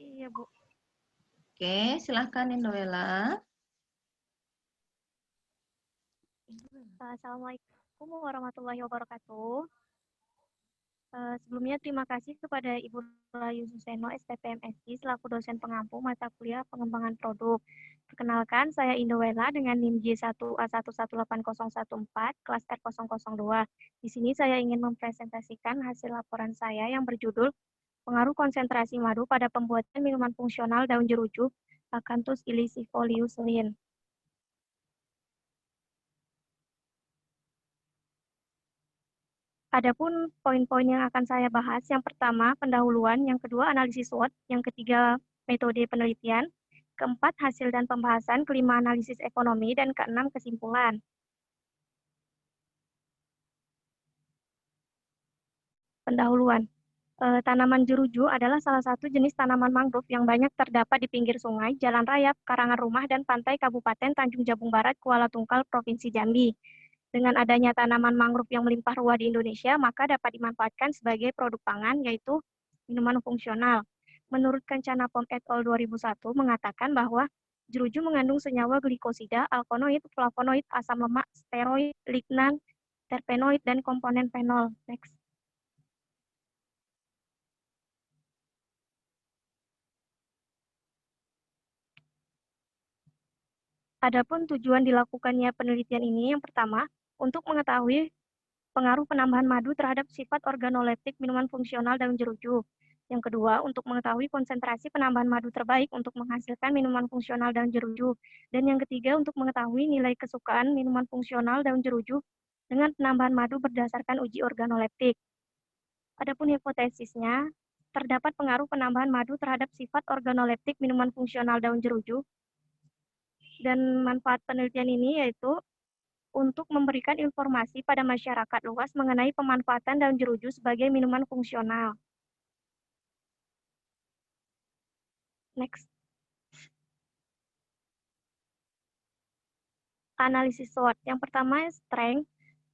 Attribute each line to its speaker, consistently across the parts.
Speaker 1: Iya, Bu.
Speaker 2: Oke, silahkan Indoela.
Speaker 1: Assalamualaikum warahmatullahi wabarakatuh. Sebelumnya terima kasih kepada Ibu Rayu Suseno, STPMSI, selaku dosen pengampu mata kuliah pengembangan produk. Perkenalkan, saya Indoela dengan NIM J1A118014, kelas R002. Di sini saya ingin mempresentasikan hasil laporan saya yang berjudul Pengaruh konsentrasi madu pada pembuatan minuman fungsional daun jeruju, Acanthus ilisifolius Linn. Adapun poin-poin yang akan saya bahas, yang pertama pendahuluan, yang kedua analisis SWOT, yang ketiga metode penelitian, keempat hasil dan pembahasan, kelima analisis ekonomi, dan keenam kesimpulan. Pendahuluan. Tanaman jeruju adalah salah satu jenis tanaman mangrove yang banyak terdapat di pinggir sungai, jalan raya, karangan rumah, dan pantai Kabupaten Tanjung Jabung Barat, Kuala Tungkal, Provinsi Jambi. Dengan adanya tanaman mangrove yang melimpah ruah di Indonesia, maka dapat dimanfaatkan sebagai produk pangan, yaitu minuman fungsional. Menurut Kencana Pom et al. 2001 mengatakan bahwa jeruju mengandung senyawa glikosida, alkaloid, flavonoid, asam lemak, steroid, lignan, terpenoid, dan komponen fenol. Next. Adapun tujuan dilakukannya penelitian ini, yang pertama, untuk mengetahui pengaruh penambahan madu terhadap sifat organoleptik minuman fungsional daun jeruju. Yang kedua, untuk mengetahui konsentrasi penambahan madu terbaik untuk menghasilkan minuman fungsional daun jeruju. Dan yang ketiga, untuk mengetahui nilai kesukaan minuman fungsional daun jeruju dengan penambahan madu berdasarkan uji organoleptik. Adapun hipotesisnya, terdapat pengaruh penambahan madu terhadap sifat organoleptik minuman fungsional daun jeruju. Dan manfaat penelitian ini yaitu untuk memberikan informasi pada masyarakat luas mengenai pemanfaatan daun jeruju sebagai minuman fungsional. Next. Analisis SWOT. Yang pertama, strength.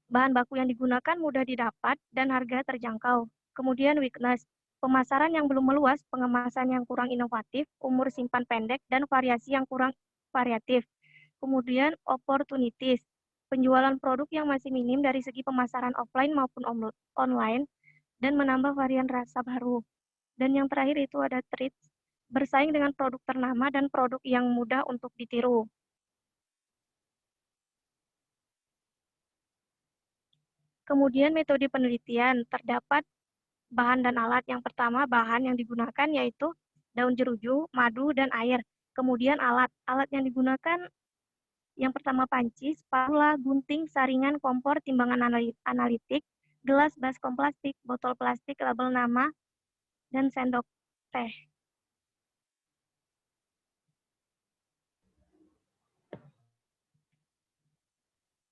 Speaker 1: Bahan baku yang digunakan mudah didapat dan harga terjangkau. Kemudian weakness. Pemasaran yang belum meluas, pengemasan yang kurang inovatif, umur simpan pendek, dan variasi yang kurang variatif. Kemudian opportunities. Penjualan produk yang masih minim dari segi pemasaran offline maupun online, dan menambah varian rasa baru. Dan yang terakhir itu ada threats, bersaing dengan produk ternama dan produk yang mudah untuk ditiru. Kemudian metode penelitian, terdapat bahan dan alat. Yang pertama, bahan yang digunakan yaitu daun jeruju, madu, dan air. Kemudian alat yang digunakan yang pertama panci, spatula, gunting, saringan, kompor, timbangan analitik, gelas, baskom plastik, botol plastik, label nama, dan sendok teh.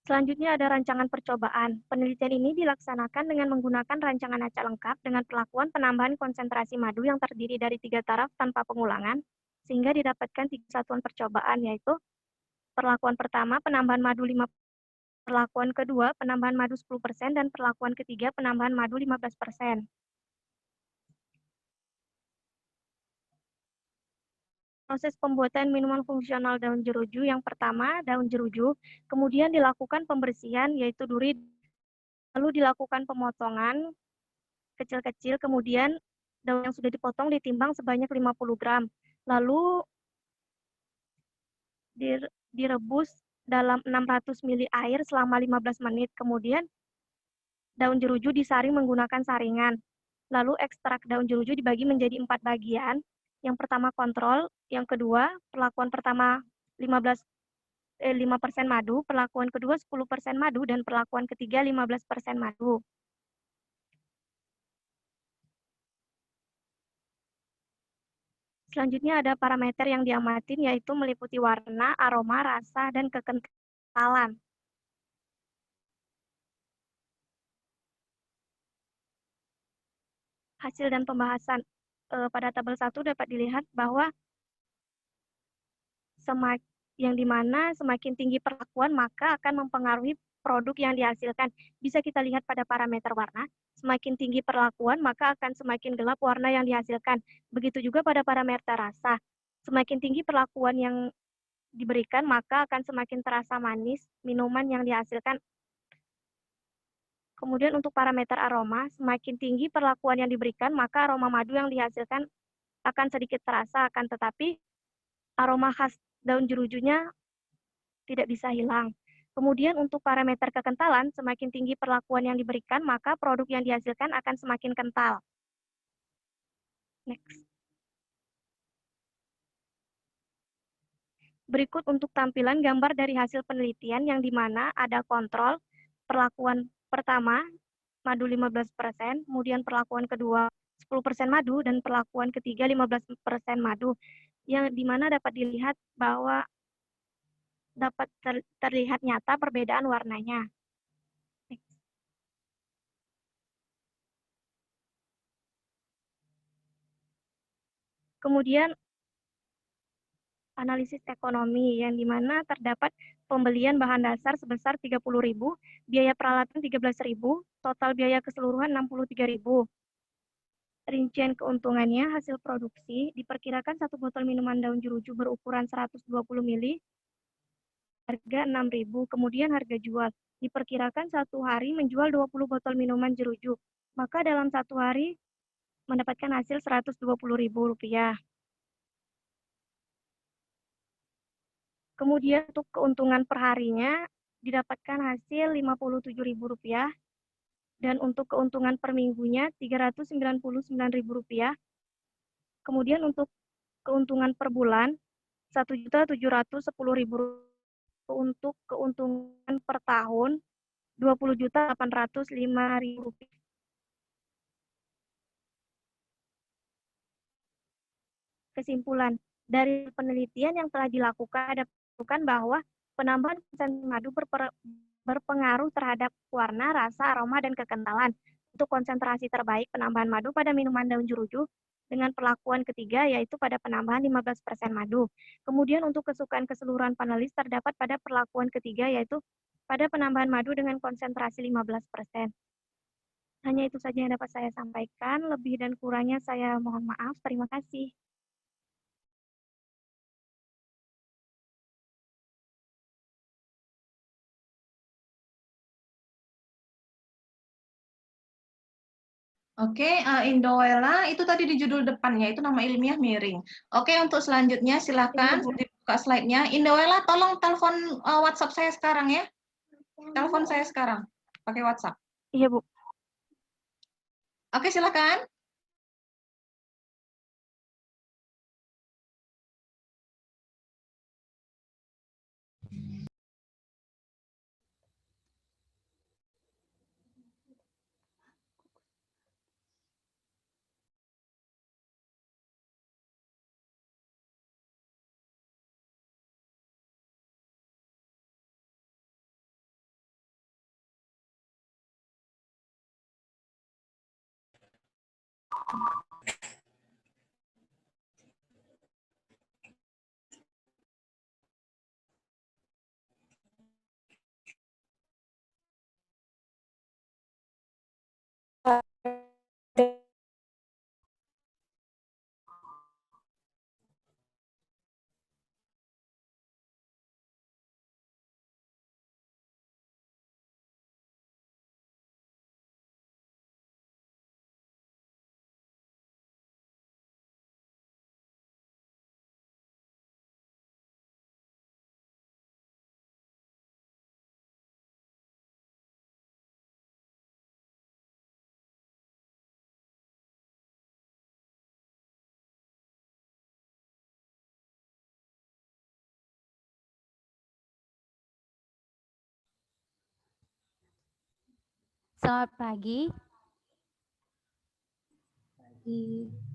Speaker 1: Selanjutnya ada rancangan percobaan. Penelitian ini dilaksanakan dengan menggunakan rancangan acak lengkap dengan perlakuan penambahan konsentrasi madu yang terdiri dari 3 taraf tanpa pengulangan, sehingga didapatkan 3 satuan percobaan, yaitu perlakuan pertama penambahan madu 5%, perlakuan kedua penambahan madu 10%, dan perlakuan ketiga penambahan madu 15%. Proses pembuatan minuman fungsional daun jeruju, yang pertama daun jeruju, kemudian dilakukan pembersihan yaitu duri, lalu dilakukan pemotongan kecil-kecil, kemudian daun yang sudah dipotong ditimbang sebanyak 50 gram, lalu direbus dalam 600 ml air selama 15 menit, kemudian daun jeruju disaring menggunakan saringan, lalu ekstrak daun jeruju dibagi menjadi 4 bagian. Yang pertama kontrol, yang kedua perlakuan pertama 5% madu, perlakuan kedua 10% madu, dan perlakuan ketiga 15% madu. Selanjutnya ada parameter yang diamatin yaitu meliputi warna, aroma, rasa, dan kekentalan. Hasil dan pembahasan pada tabel 1 dapat dilihat bahwa yang dimana semakin tinggi perlakuan maka akan mempengaruhi produk yang dihasilkan. Bisa kita lihat pada parameter warna, Semakin tinggi perlakuan, maka akan semakin gelap warna yang dihasilkan. Begitu juga pada parameter rasa. Semakin tinggi perlakuan yang diberikan, maka akan semakin terasa manis minuman yang dihasilkan. Kemudian untuk parameter aroma, semakin tinggi perlakuan yang diberikan, maka aroma madu yang dihasilkan akan sedikit terasa, akan tetapi aroma khas daun jerujunya tidak bisa hilang. Kemudian untuk parameter kekentalan, semakin tinggi perlakuan yang diberikan, maka produk yang dihasilkan akan semakin kental. Next. Berikut untuk tampilan gambar dari hasil penelitian yang dimana ada kontrol perlakuan pertama, madu 15%, kemudian perlakuan kedua 10% madu, dan perlakuan ketiga 15% madu, yang dimana dapat dilihat bahwa dapat terlihat nyata perbedaan warnanya. Kemudian analisis ekonomi yang dimana terdapat pembelian bahan dasar sebesar 30.000, biaya peralatan 13.000, total biaya keseluruhan 63.000. Rincian keuntungannya, hasil produksi diperkirakan satu botol minuman daun jeruju berukuran 120 ml, harga 6.000. Kemudian harga jual, diperkirakan satu hari menjual 20 botol minuman jeruju, maka dalam satu hari mendapatkan hasil Rp120.000. Kemudian untuk keuntungan per harinya didapatkan hasil Rp57.000, dan untuk keuntungan per minggunya Rp399.000. Kemudian untuk keuntungan per bulan Rp1.710.000. Untuk keuntungan per tahun Rp20.805.000. Kesimpulan dari penelitian yang telah dilakukan, ada bahwa penambahan konsentrasi madu berpengaruh terhadap warna, rasa, aroma, dan kekentalan. Untuk konsentrasi terbaik penambahan madu pada minuman daun jeruju dengan perlakuan ketiga, yaitu pada penambahan 15% madu. Kemudian untuk kesukaan keseluruhan panelis terdapat pada perlakuan ketiga, yaitu pada penambahan madu dengan konsentrasi 15%. Hanya itu saja yang dapat saya sampaikan. Lebih dan kurangnya saya mohon maaf. Terima kasih.
Speaker 2: Oke, Indowela, itu tadi di judul depannya, itu nama ilmiah miring. Oke, untuk selanjutnya silakan dibuka slide-nya. Indowela, tolong telepon WhatsApp saya sekarang ya. Telepon saya sekarang, pakai WhatsApp.
Speaker 1: Iya, Bu.
Speaker 2: Oke, silakan.
Speaker 3: Selamat pagi.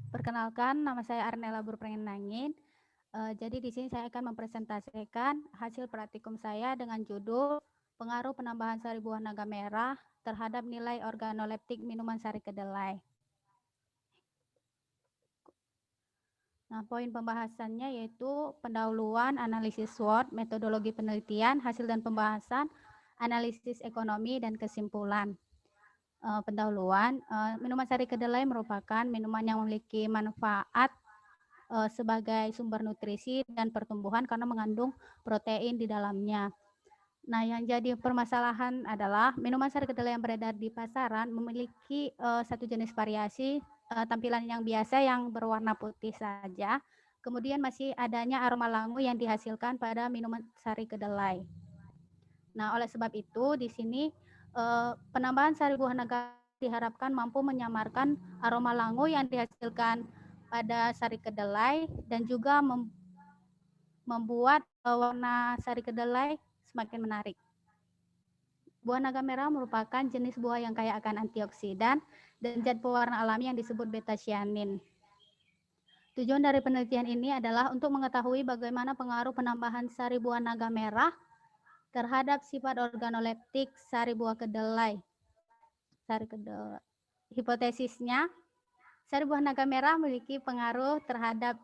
Speaker 3: Perkenalkan, nama saya Arnella Burprenangin. Jadi di sini saya akan mempresentasikan hasil praktikum saya dengan judul pengaruh penambahan sari buah naga merah terhadap nilai organoleptik minuman sari kedelai. Nah, poin pembahasannya yaitu pendahuluan, analisis SWOT, metodologi penelitian, hasil dan pembahasan, analisis ekonomi, dan kesimpulan. pendahuluan, minuman sari kedelai merupakan minuman yang memiliki manfaat sebagai sumber nutrisi dan pertumbuhan karena mengandung protein di dalamnya. Nah, yang jadi permasalahan adalah minuman sari kedelai yang beredar di pasaran memiliki satu jenis variasi tampilan yang biasa yang berwarna putih saja. Kemudian masih adanya aroma langu yang dihasilkan pada minuman sari kedelai. Nah, oleh sebab itu di sini penambahan sari buah naga diharapkan mampu menyamarkan aroma langu yang dihasilkan pada sari kedelai dan juga membuat warna sari kedelai semakin menarik. Buah naga merah merupakan jenis buah yang kaya akan antioksidan dan zat pewarna alami yang disebut beta-cyanin. Tujuan dari penelitian ini adalah untuk mengetahui bagaimana pengaruh penambahan sari buah naga merah terhadap sifat organoleptik sari buah kedelai. Hipotesisnya, sari buah naga merah memiliki pengaruh terhadap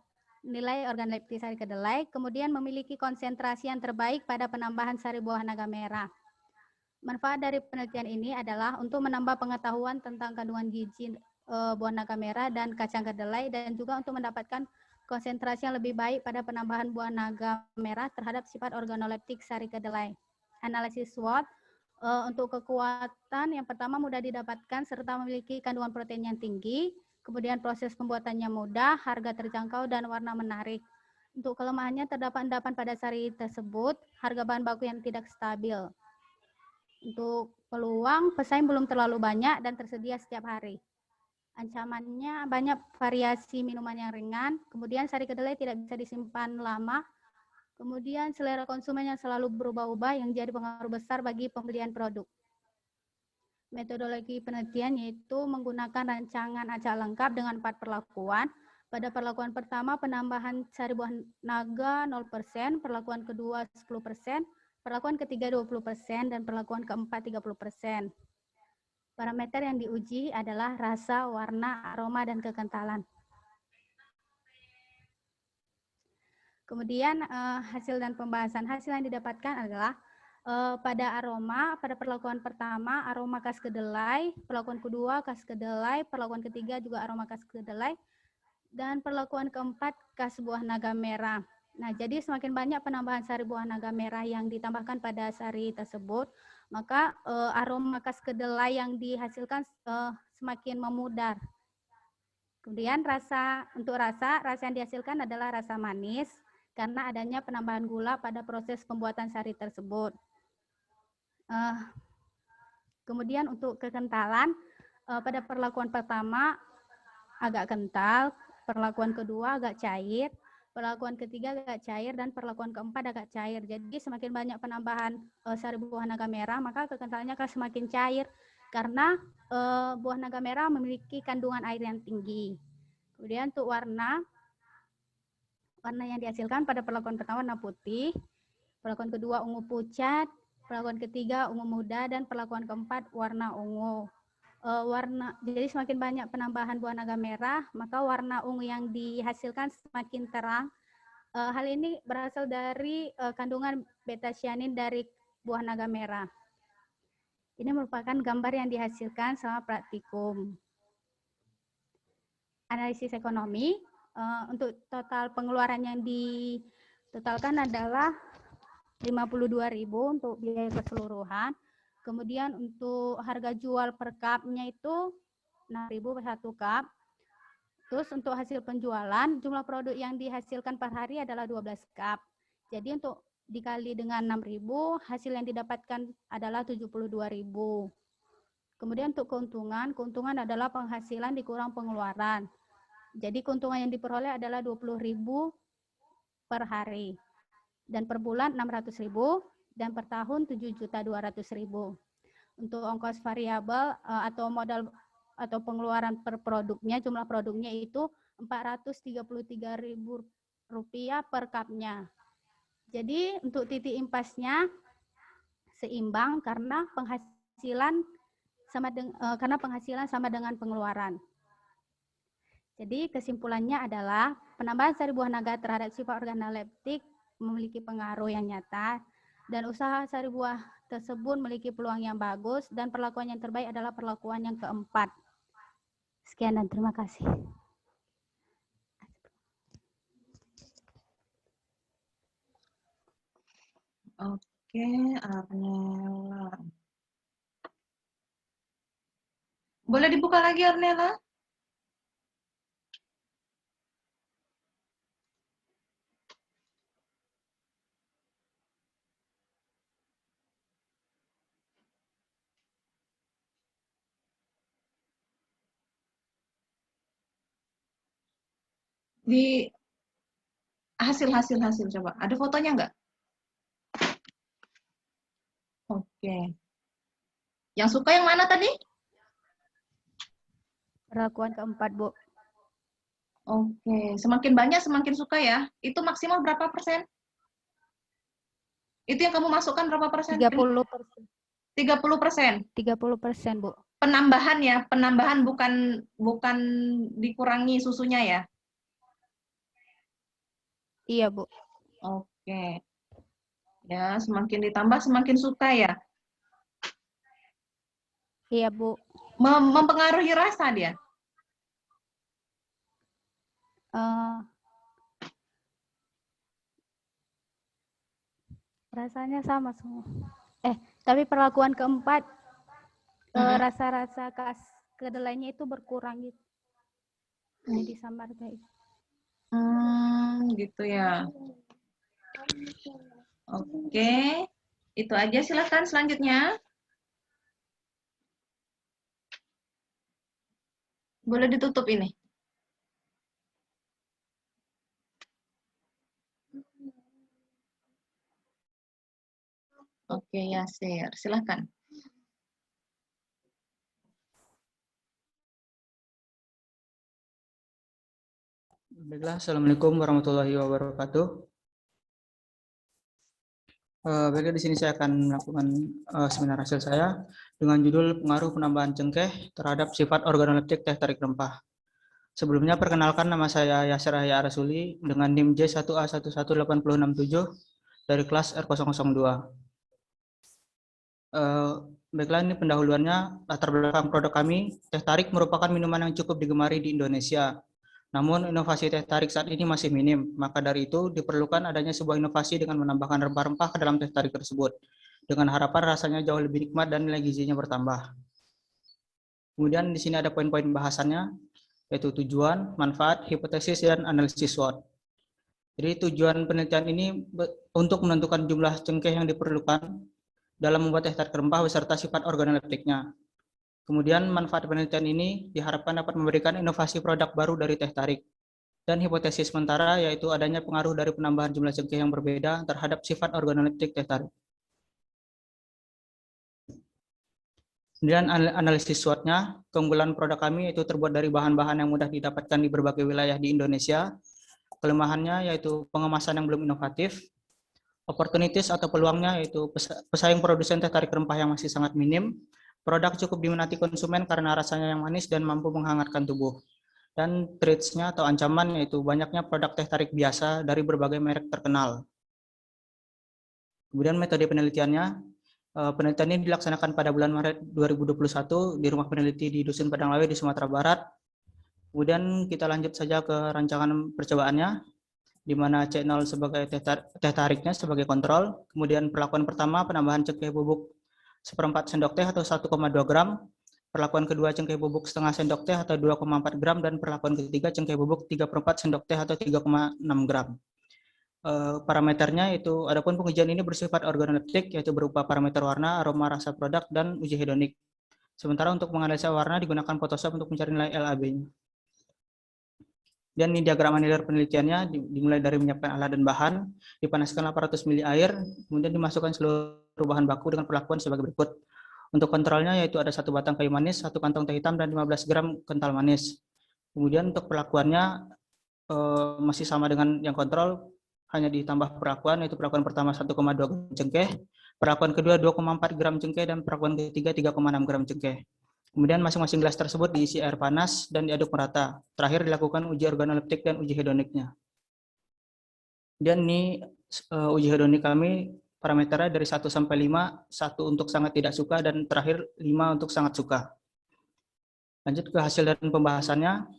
Speaker 3: nilai organoleptik sari kedelai, kemudian memiliki konsentrasi yang terbaik pada penambahan sari buah naga merah. Manfaat dari penelitian ini adalah untuk menambah pengetahuan tentang kandungan gizi buah naga merah dan kacang kedelai, dan juga untuk mendapatkan konsentrasi yang lebih baik pada penambahan buah naga merah terhadap sifat organoleptik sari kedelai. Analisis SWOT untuk kekuatan yang pertama mudah didapatkan serta memiliki kandungan protein yang tinggi, kemudian proses pembuatannya mudah, harga terjangkau, dan warna menarik. Untuk kelemahannya terdapat endapan pada sari tersebut, harga bahan baku yang tidak stabil. Untuk peluang, pesaing belum terlalu banyak dan tersedia setiap hari. Ancamannya banyak variasi minuman yang ringan, kemudian sari kedelai tidak bisa disimpan lama, kemudian selera konsumen yang selalu berubah-ubah yang jadi pengaruh besar bagi pembelian produk. Metodologi penelitian yaitu menggunakan rancangan acak lengkap dengan 4 perlakuan. Pada perlakuan pertama, penambahan sari buah naga 0%, perlakuan kedua 10%, perlakuan ketiga 20%, dan perlakuan keempat 30%. Parameter yang diuji adalah rasa, warna, aroma, dan kekentalan. Kemudian hasil dan pembahasan. Hasil yang didapatkan adalah pada aroma, pada perlakuan pertama aroma khas kedelai, perlakuan kedua khas kedelai, perlakuan ketiga juga aroma khas kedelai, dan perlakuan keempat khas buah naga merah. Nah, jadi semakin banyak penambahan sari buah naga merah yang ditambahkan pada sari tersebut, maka aroma khas kedelai yang dihasilkan semakin memudar. Kemudian untuk rasa yang dihasilkan adalah rasa manis karena adanya penambahan gula pada proses pembuatan sari tersebut. Kemudian untuk kekentalan, pada perlakuan pertama agak kental, perlakuan kedua agak cair, perlakuan ketiga agak cair, dan perlakuan keempat agak cair. Jadi semakin banyak penambahan sari buah naga merah, maka kekentalannya akan semakin cair karena buah naga merah memiliki kandungan air yang tinggi. Kemudian untuk warna yang dihasilkan pada perlakuan pertama warna putih, perlakuan kedua ungu pucat, perlakuan ketiga ungu muda, dan perlakuan keempat warna ungu. Jadi semakin banyak penambahan buah naga merah, maka warna ungu yang dihasilkan semakin terang. Hal ini berasal dari kandungan beta-cyanin dari buah naga merah. Ini merupakan gambar yang dihasilkan selama praktikum. Analisis ekonomi, untuk total pengeluaran yang ditotalkan adalah 52.000 untuk biaya keseluruhan. Kemudian untuk harga jual per cupnya itu 6.000 per 1 cup. Terus untuk hasil penjualan, jumlah produk yang dihasilkan per hari adalah 12 cup. Jadi untuk dikali dengan 6.000, hasil yang didapatkan adalah 72.000. Kemudian untuk keuntungan adalah penghasilan dikurang pengeluaran. Jadi keuntungan yang diperoleh adalah 20.000 per hari. Dan per bulan 600.000, dan per tahun 7.200.000. Untuk ongkos variabel atau modal atau pengeluaran per produknya, jumlah produknya itu 433.000 rupiah per cupnya. Jadi untuk titik impasnya seimbang karena penghasilan sama dengan pengeluaran. Jadi kesimpulannya adalah penambahan sari buah naga terhadap sifat organoleptik memiliki pengaruh yang nyata, dan usaha sari buah tersebut memiliki peluang yang bagus dan perlakuan yang terbaik adalah perlakuan yang keempat. Sekian dan terima kasih.
Speaker 2: Oke, Arnella. Boleh dibuka lagi, Arnella? Di hasil coba. Ada fotonya nggak? Oke. Yang suka yang mana tadi?
Speaker 3: Perlakuan keempat, Bu.
Speaker 2: Oke, semakin banyak semakin suka ya. Itu maksimal berapa persen? Itu yang kamu masukkan berapa persen?
Speaker 3: 30%.
Speaker 2: 30%.
Speaker 3: 30%, Bu.
Speaker 2: Penambahan ya, penambahan bukan dikurangi susunya ya.
Speaker 3: Iya, Bu.
Speaker 2: Oke. Ya, semakin ditambah semakin suka ya.
Speaker 3: Iya, Bu.
Speaker 2: Mempengaruhi rasa dia.
Speaker 3: Rasanya sama semua. Tapi perlakuan keempat, rasa-rasa kedelainya itu berkurang gitu. Jadi samar kayak gitu.
Speaker 2: Gitu ya. Oke, itu aja. Silakan selanjutnya. Boleh ditutup ini. Oke, Yasir. Silakan.
Speaker 4: Baiklah, Assalamualaikum warahmatullahi wabarakatuh. Baiklah, di sini saya akan melakukan seminar hasil saya dengan judul pengaruh penambahan cengkeh terhadap sifat organoleptik teh tarik rempah. Sebelumnya perkenalkan, nama saya Yasir Yahya Rasuli dengan NIM J1A11867 dari kelas R002. Baiklah, ini pendahuluannya. Latar belakang produk kami, teh tarik merupakan minuman yang cukup digemari di Indonesia. Namun inovasi teh tarik saat ini masih minim, maka dari itu diperlukan adanya sebuah inovasi dengan menambahkan rempah-rempah ke dalam teh tarik tersebut, dengan harapan rasanya jauh lebih nikmat dan nilai gizinya bertambah. Kemudian di sini ada poin-poin bahasannya, yaitu tujuan, manfaat, hipotesis, dan analisis SWOT. Jadi tujuan penelitian ini untuk menentukan jumlah cengkeh yang diperlukan dalam membuat teh tarik rempah beserta sifat organoleptiknya. Kemudian manfaat penelitian ini diharapkan dapat memberikan inovasi produk baru dari teh tarik. Dan hipotesis sementara yaitu adanya pengaruh dari penambahan jumlah cengkeh yang berbeda terhadap sifat organoleptik teh tarik. Kemudian analisis SWOT-nya, keunggulan produk kami itu terbuat dari bahan-bahan yang mudah didapatkan di berbagai wilayah di Indonesia. Kelemahannya yaitu pengemasan yang belum inovatif. Opportunities atau peluangnya yaitu pesaing produsen teh tarik rempah yang masih sangat minim. Produk cukup diminati konsumen karena rasanya yang manis dan mampu menghangatkan tubuh. Dan threats-nya atau ancaman yaitu banyaknya produk teh tarik biasa dari berbagai merek terkenal. Kemudian metode penelitiannya, penelitian ini dilaksanakan pada bulan Maret 2021 di rumah peneliti di Dusun Padang Lawe di Sumatera Barat. Kemudian kita lanjut saja ke rancangan percobaannya, di mana C0 sebagai teh tariknya sebagai kontrol. Kemudian perlakuan pertama penambahan cengkeh bubuk 1/4 sendok teh atau 1,2 gram. Perlakuan kedua cengkeh bubuk setengah sendok teh atau 2,4 gram. Dan perlakuan ketiga cengkeh bubuk 3/4 sendok teh atau 3,6 gram. Parameternya itu, adapun pengujian ini bersifat organoleptik, yaitu berupa parameter warna, aroma, rasa produk, dan uji hedonik. Sementara untuk menganalisa warna digunakan Photoshop untuk mencari nilai LAB-nya. Dan ini diagram analisis penelitiannya, dimulai dari menyiapkan alat dan bahan, dipanaskan 800 ml air, kemudian dimasukkan seluruh bahan baku dengan perlakuan sebagai berikut. Untuk kontrolnya yaitu ada 1 batang kayu manis, 1 kantong teh hitam, dan 15 gram kental manis. Kemudian untuk perlakuannya masih sama dengan yang kontrol, hanya ditambah perlakuan, yaitu perlakuan pertama 1,2 gram cengkeh, perlakuan kedua 2,4 gram cengkeh, dan perlakuan ketiga 3,6 gram cengkeh. Kemudian masing-masing gelas tersebut diisi air panas dan diaduk merata. Terakhir dilakukan uji organoleptik dan uji hedoniknya. Dan ini uji hedonik kami parameternya dari 1 sampai 5, 1 untuk sangat tidak suka, dan terakhir 5 untuk sangat suka. Lanjut ke hasil dan pembahasannya,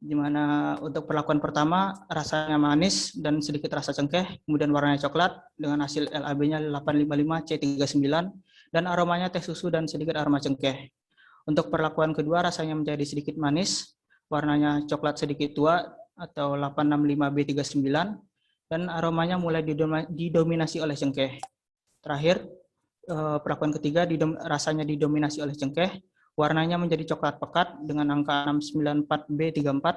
Speaker 4: di mana untuk perlakuan pertama rasanya manis dan sedikit rasa cengkeh, kemudian warnanya coklat dengan hasil LAB-nya 855C39, dan aromanya teh susu dan sedikit aroma cengkeh. Untuk perlakuan kedua rasanya menjadi sedikit manis, warnanya coklat sedikit tua atau 865B39, dan aromanya mulai didominasi oleh cengkeh. Terakhir, perlakuan ketiga rasanya didominasi oleh cengkeh, warnanya menjadi coklat pekat dengan angka 694B34,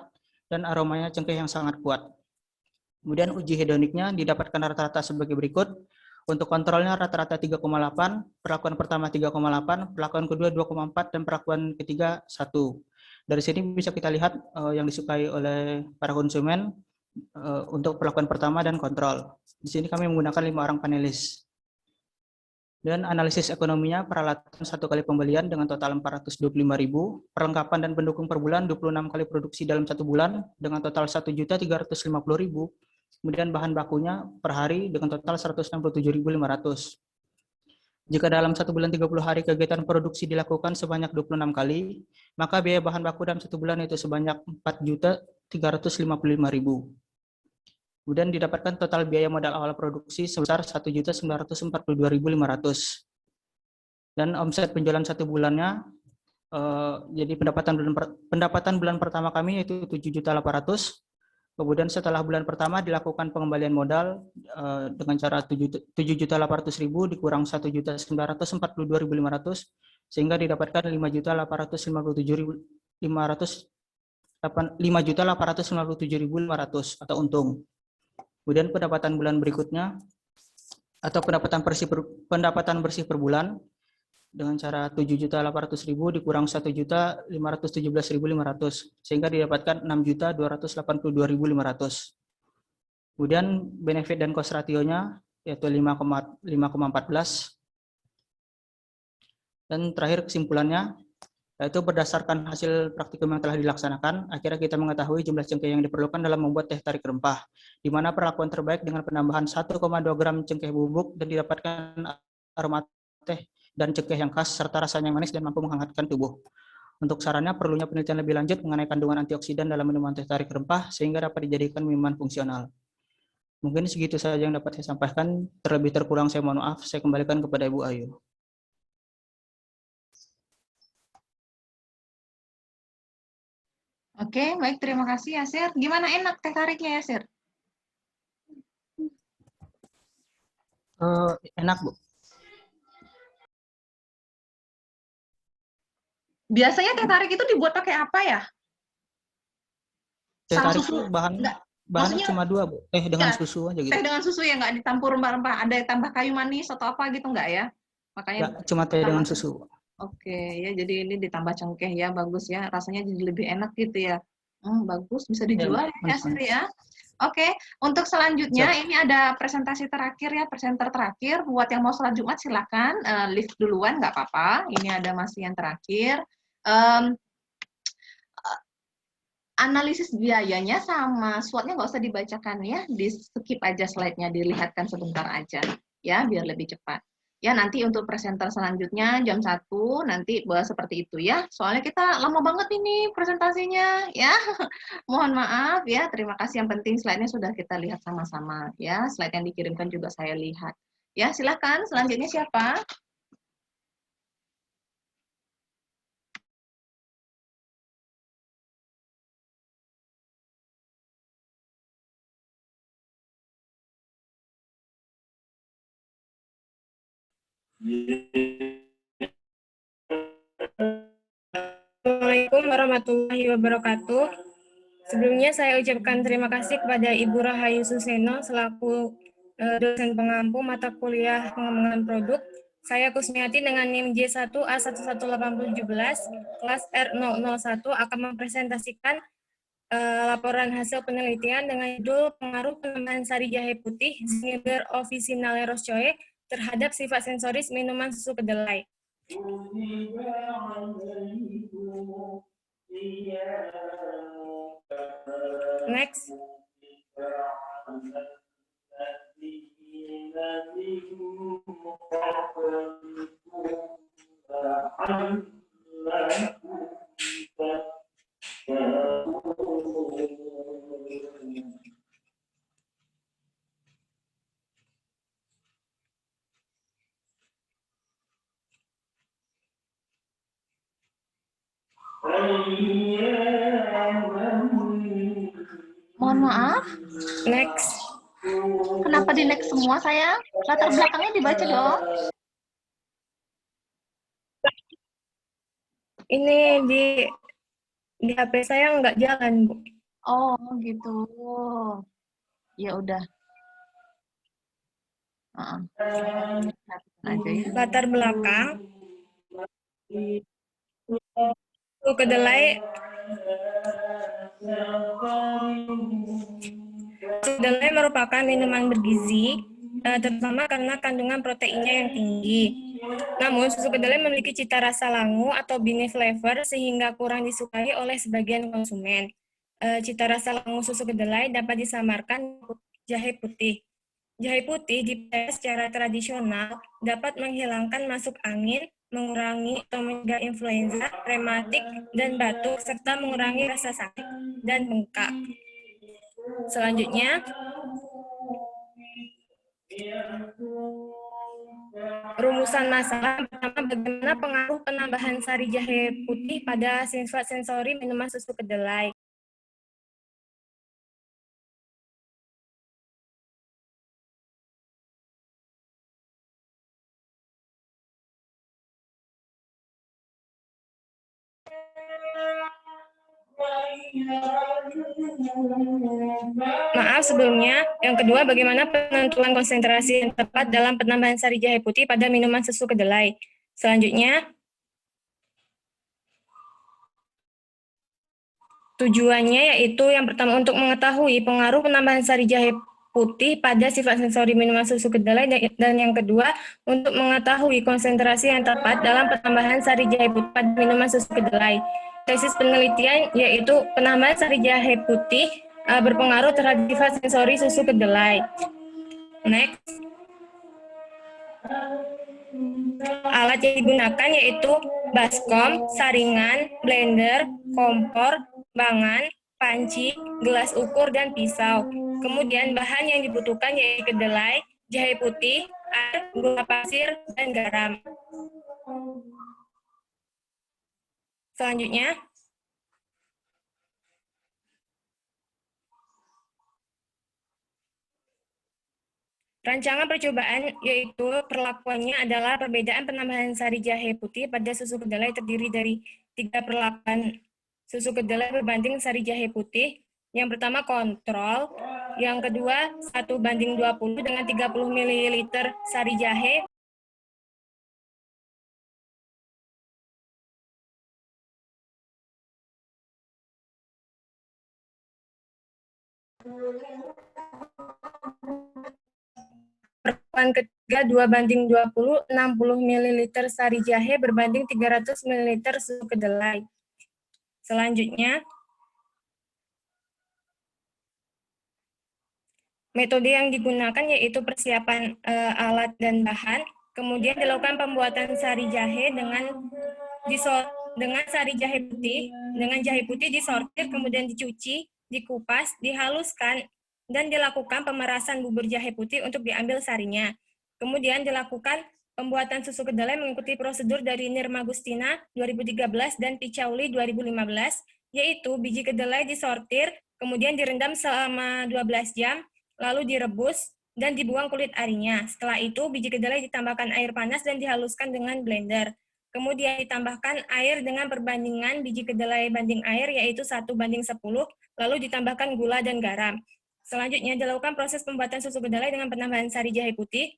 Speaker 4: dan aromanya cengkeh yang sangat kuat. Kemudian uji hedoniknya didapatkan rata-rata sebagai berikut. Untuk kontrolnya rata-rata 3,8, perlakuan pertama 3,8, perlakuan kedua 2,4, dan perlakuan ketiga 1. Dari sini bisa kita lihat yang disukai oleh para konsumen untuk perlakuan pertama dan kontrol. Di sini kami menggunakan 5 orang panelis. Dan analisis ekonominya, peralatan 1 kali pembelian dengan total 425.000, perlengkapan dan pendukung per bulan 26 kali produksi dalam 1 bulan dengan total 1.350.000, kemudian bahan bakunya per hari dengan total 167.500. Jika dalam 1 bulan 30 hari kegiatan produksi dilakukan sebanyak 26 kali, maka biaya bahan baku dalam 1 bulan itu sebanyak 4.355.000. Kemudian didapatkan total biaya modal awal produksi sebesar 1.942.500. Dan omset penjualan 1 bulannya, jadi pendapatan bulan pertama kami yaitu 7.800.000. Kemudian setelah bulan pertama dilakukan pengembalian modal dengan cara 7.800.000 dikurang 1.942.500 sehingga didapatkan 5.857.500 atau untung. Kemudian pendapatan bulan berikutnya atau pendapatan bersih per bulan dengan cara 7.800.000 dikurang 1.517.500 sehingga didapatkan 6.282.500. Kemudian benefit dan cost ratio-nya yaitu 5,14. Dan terakhir kesimpulannya yaitu berdasarkan hasil praktikum yang telah dilaksanakan, akhirnya kita mengetahui jumlah cengkeh yang diperlukan dalam membuat teh tarik rempah, di mana perlakuan terbaik dengan penambahan 1,2 gram cengkeh bubuk dan didapatkan aroma teh dan cengkeh yang khas serta rasanya yang manis dan mampu menghangatkan tubuh. Untuk sarannya perlunya penelitian lebih lanjut mengenai kandungan antioksidan dalam minuman teh tarik rempah sehingga dapat dijadikan minuman fungsional. Mungkin segitu saja yang dapat saya sampaikan. Terlebih terkurang saya mohon maaf. Saya kembalikan kepada Ibu Ayu.
Speaker 2: Oke, baik, terima kasih Yasir. Gimana enak teh tariknya Yasir?
Speaker 4: Enak, Bu.
Speaker 2: Biasanya teh tarik itu dibuat pakai apa ya?
Speaker 4: Teh
Speaker 2: Sama
Speaker 4: tarik
Speaker 2: susu?
Speaker 4: bahannya
Speaker 2: Maksudnya
Speaker 4: cuma 2, Bu. Teh dengan
Speaker 2: ya,
Speaker 4: susu aja gitu.
Speaker 2: teh dengan susu ya, nggak ditampur rempah-rempah, ada tambah kayu manis atau apa gitu nggak ya? Makanya
Speaker 4: Nggak, cuma teh dengan susu.
Speaker 2: Oke, ya jadi ini ditambah cengkeh ya, bagus ya, rasanya jadi lebih enak gitu ya. Bagus, bisa dijual ya Yasir ya. Oke, untuk selanjutnya ini ada presentasi terakhir ya, presenter terakhir. Buat yang mau sholat Jumat silakan lift duluan, nggak apa-apa. Ini ada masih yang terakhir. Analisis biayanya sama SWOT-nya nggak usah dibacakan ya, di skip aja slide-nya, dilihatkan sebentar aja ya, biar lebih cepat. Ya, nanti untuk presenter selanjutnya jam 1 nanti bahas seperti itu ya. Soalnya kita lama banget ini presentasinya ya. Mohon maaf ya. Terima kasih, yang penting slide-nya sudah kita lihat sama-sama ya. Slide yang dikirimkan juga saya lihat. Ya, silakan selanjutnya siapa?
Speaker 5: Assalamualaikum warahmatullahi wabarakatuh. Sebelumnya saya ucapkan terima kasih kepada Ibu Rahayu Suseno selaku dosen pengampu mata kuliah pengembangan produk. Saya Kusmiati dengan NIM J1A11817 kelas R001 akan mempresentasikan laporan hasil penelitian dengan judul pengaruh penambahan sari jahe putih Vinegar officinale Rocheoe terhadap sifat sensoris minuman susu kedelai. Next.
Speaker 2: Mohon maaf,
Speaker 5: Next.
Speaker 2: kenapa di next semua sayang? Latar belakangnya dibaca dong.
Speaker 5: Ini di HP saya nggak jalan, Bu.
Speaker 2: Oh gitu. Ya udah. Aja ya.
Speaker 5: Latar belakang. Susu kedelai. Susu kedelai merupakan minuman bergizi, terutama karena kandungan proteinnya yang tinggi. Namun, susu kedelai memiliki cita rasa langu atau beanie flavor sehingga kurang disukai oleh sebagian konsumen. Cita rasa langu susu kedelai dapat disamarkan jahe putih. Jahe putih dipercaya secara tradisional dapat menghilangkan masuk angin, mengurangi atau mencegah influenza, rematik, dan batuk, serta mengurangi rasa sakit dan bengkak. Selanjutnya, rumusan masalah pertama, bagaimana pengaruh penambahan sari jahe putih pada sifat sensori minuman susu kedelai. Maaf sebelumnya. Yang kedua, bagaimana penentuan konsentrasi yang tepat dalam penambahan sari jahe putih pada minuman susu kedelai. Selanjutnya, tujuannya yaitu yang pertama untuk mengetahui pengaruh penambahan sari jahe putih pada sifat sensori minuman susu kedelai, dan yang kedua untuk mengetahui konsentrasi yang tepat dalam penambahan sari jahe putih pada minuman susu kedelai. Tesis penelitian yaitu penambahan sari jahe putih berpengaruh terhadap sifat sensori susu kedelai. Next. Alat yang digunakan yaitu baskom, saringan, blender, kompor, bangan, panci, gelas ukur, dan pisau. Kemudian bahan yang dibutuhkan yaitu kedelai, jahe putih, air, gula pasir, dan garam. Selanjutnya, rancangan percobaan yaitu perlakuannya adalah perbedaan penambahan sari jahe putih pada susu kedelai terdiri dari 3 perlakuan susu kedelai berbanding sari jahe putih. Yang pertama kontrol, yang kedua 1:20 dengan 30 ml sari jahe. Perlakuan ketiga 2:20, 60 ml sari jahe berbanding 300 ml susu kedelai. Selanjutnya, metode yang digunakan yaitu persiapan alat dan bahan, kemudian dilakukan pembuatan sari jahe dengan sari jahe putih, dengan jahe putih disortir, kemudian dicuci, dikupas, dihaluskan, dan dilakukan pemerasan bubur jahe putih untuk diambil sarinya. Kemudian dilakukan pembuatan susu kedelai mengikuti prosedur dari Nirma Gustina 2013 dan Picauli 2015, yaitu biji kedelai disortir, kemudian direndam selama 12 jam, lalu direbus, dan dibuang kulit arinya. Setelah itu, biji kedelai ditambahkan air panas dan dihaluskan dengan blender. Kemudian ditambahkan air dengan perbandingan biji kedelai banding air, yaitu 1:10, lalu ditambahkan gula dan garam. Selanjutnya, dilakukan proses pembuatan susu kedelai dengan penambahan sari jahe putih,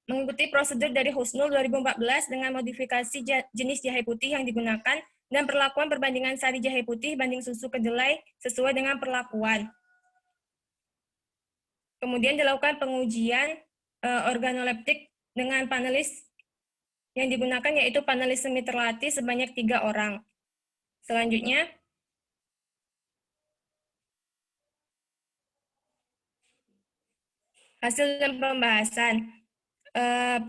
Speaker 5: mengikuti prosedur dari Husnul 2014 dengan modifikasi jenis jahe putih yang digunakan, dan perlakuan perbandingan sari jahe putih banding susu kedelai sesuai dengan perlakuan. Kemudian dilakukan pengujian organoleptik dengan panelis yang digunakan yaitu panelis semi terlatih sebanyak 3 orang. Selanjutnya, hasil dan pembahasan.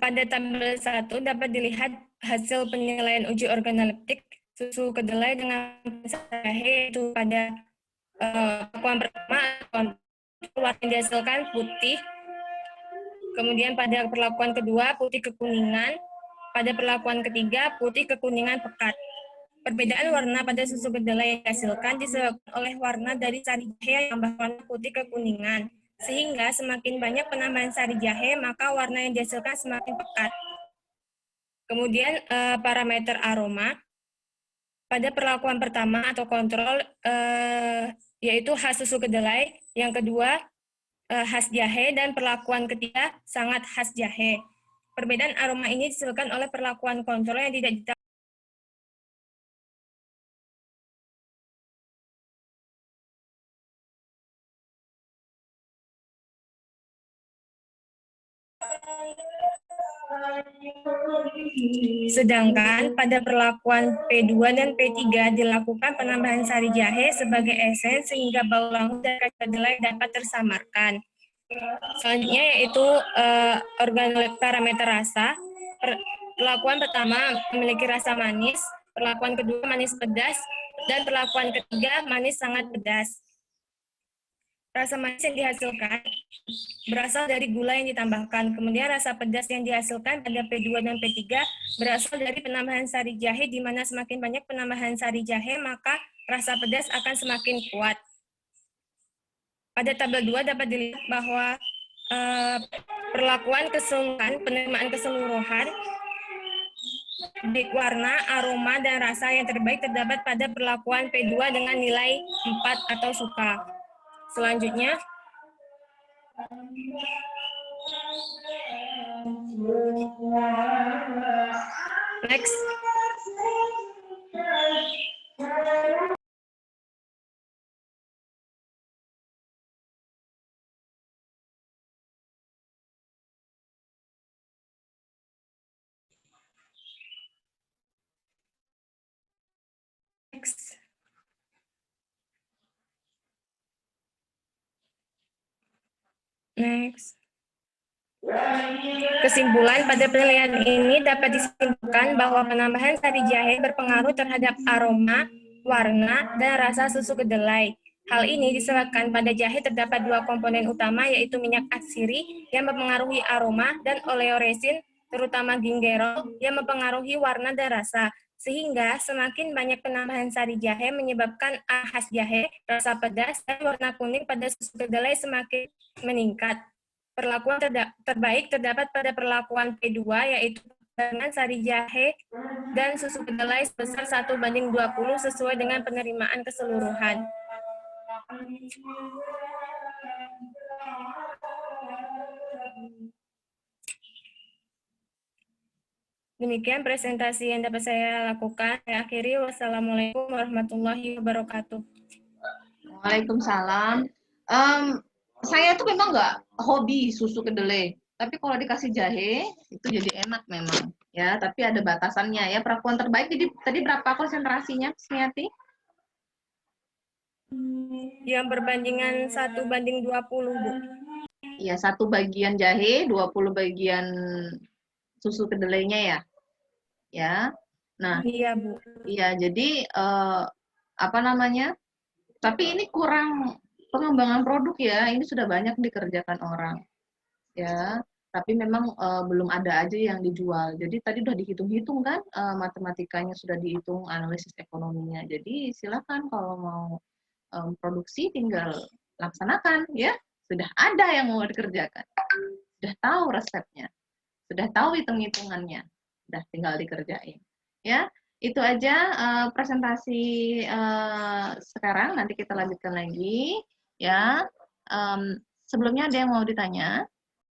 Speaker 5: pada tabel 1 dapat dilihat hasil penilaian uji organoleptik susu kedelai dengan jahe, yaitu pada perlakuan pertama warna yang dihasilkan putih, kemudian pada perlakuan kedua putih kekuningan, pada perlakuan ketiga putih kekuningan pekat. Perbedaan warna pada susu kedelai yang dihasilkan disebabkan oleh warna dari sari jahe yang berwarna putih kekuningan. Sehingga semakin banyak penambahan sari jahe, maka warna yang dihasilkan semakin pekat. Kemudian parameter aroma. Pada perlakuan pertama atau kontrol, yaitu khas susu kedelai. Yang kedua, khas jahe. Dan perlakuan ketiga, sangat khas jahe. Perbedaan aroma ini disebabkan oleh perlakuan kontrol yang tidak ditahu. Sedangkan pada perlakuan P2 dan P3 dilakukan penambahan sari jahe sebagai esen sehingga bau langu dan kedelai dapat tersamarkan. Selanjutnya yaitu organoleptik parameter rasa. Perlakuan pertama memiliki rasa manis, perlakuan kedua manis pedas, dan perlakuan ketiga manis sangat pedas. Rasa manis yang dihasilkan berasal dari gula yang ditambahkan. Kemudian rasa pedas yang dihasilkan pada P2 dan P3 berasal dari penambahan sari jahe, di mana semakin banyak penambahan sari jahe, maka rasa pedas akan semakin kuat. Pada tabel 2 dapat dilihat bahwa perlakuan keseluruhan, penerimaan keseluruhan, baik warna, aroma, dan rasa yang terbaik terdapat pada perlakuan P2 dengan nilai 4 atau suka. Selanjutnya, next. Next. Next. Kesimpulan pada penilaian ini dapat disimpulkan bahwa penambahan sari jahe berpengaruh terhadap aroma, warna, dan rasa susu kedelai. Hal ini disebabkan pada jahe terdapat dua komponen utama, yaitu minyak atsiri yang mempengaruhi aroma dan oleoresin, terutama gingerol, yang mempengaruhi warna dan rasa. Sehingga semakin banyak penambahan sari jahe menyebabkan khas jahe, rasa pedas, dan warna kuning pada susu kedelai semakin meningkat. Perlakuan terbaik terdapat pada perlakuan P2, yaitu dengan sari jahe dan susu kedelai sebesar 1:20 sesuai dengan penerimaan keseluruhan. Demikian presentasi yang dapat saya lakukan. Saya akhiri. Wassalamualaikum warahmatullahi wabarakatuh.
Speaker 2: Waalaikumsalam. Saya tuh memang nggak hobi susu kedelai, tapi kalau dikasih jahe itu jadi enak memang, ya. Tapi ada batasannya ya. Perlakuan terbaik jadi tadi berapa konsentrasinya, Smiati?
Speaker 5: Yang perbandingan 1:20, Bu.
Speaker 2: Iya, 1 bagian jahe, 20 bagian susu kedelainya ya. Ya. Nah,
Speaker 5: iya, Bu.
Speaker 2: Iya, jadi apa namanya? Tapi ini kurang pengembangan produk ya. Ini sudah banyak dikerjakan orang. Ya, tapi memang belum ada aja yang dijual. Jadi tadi udah dihitung-hitung kan, matematikanya sudah dihitung, analisis ekonominya. Jadi silakan kalau mau produksi tinggal laksanakan ya. Sudah ada yang mau dikerjakan. Sudah tahu resepnya. Sudah tahu hitung-hitungannya. Sudah tinggal dikerjain. Ya, itu aja presentasi sekarang. Nanti kita lanjutkan lagi ya. Sebelumnya ada yang mau ditanya?